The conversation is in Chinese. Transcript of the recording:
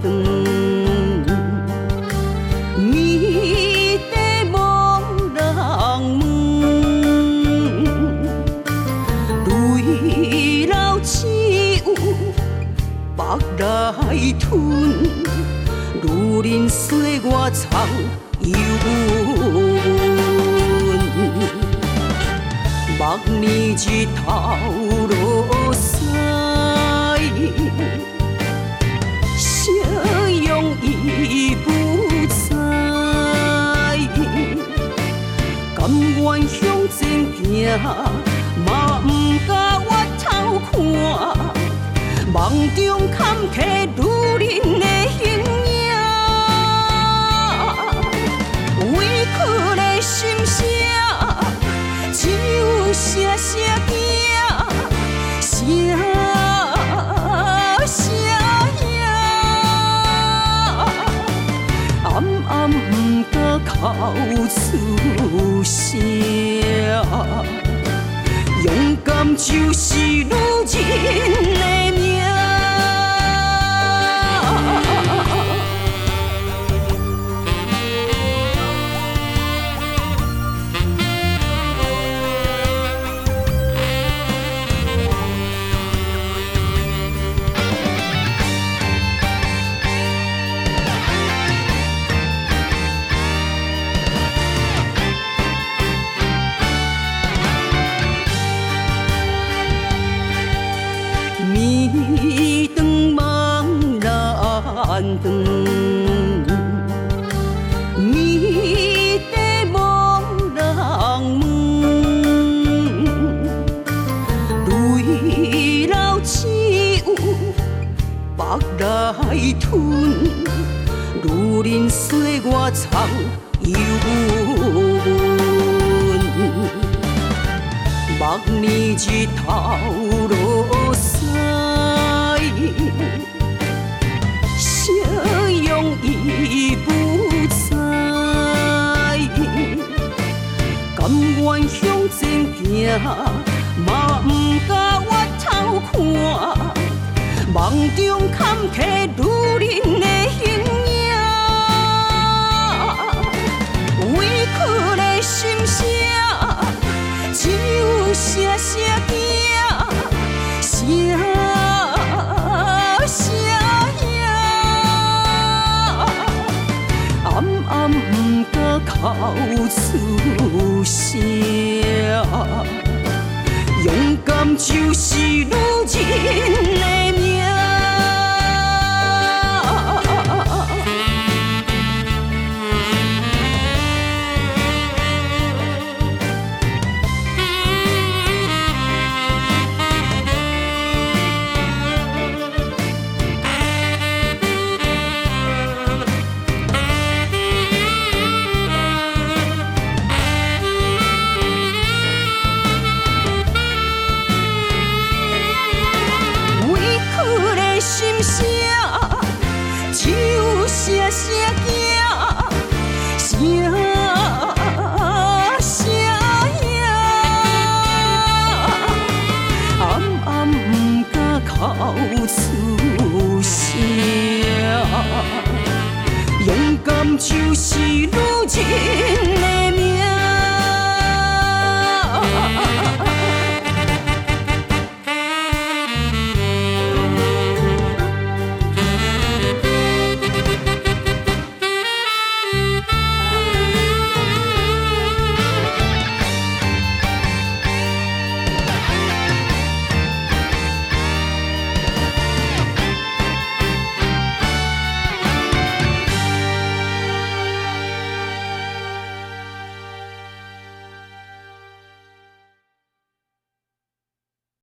长，你在无人问，泪流只有目来吞，如人岁月藏忧闷，目年日头落西。笑容已不在，甘愿向前行，嘛不敢回头看，梦中坎坷女人的形影，委屈的心声，只有声声惊，暗暗不敢口出声，勇敢就是女人的命。暝长梦难长，暝底无人问，泪流只有目来吞，如人岁月藏忧闷，目年日头落西。笑容已不在，甘愿向前行，嘛不敢回头看，梦中坎坷女人的形影，委屈的心声，只有声声惊，暗暗不敢口出声，勇敢就是女人的命。心声，只有声声惊，暗暗不敢口出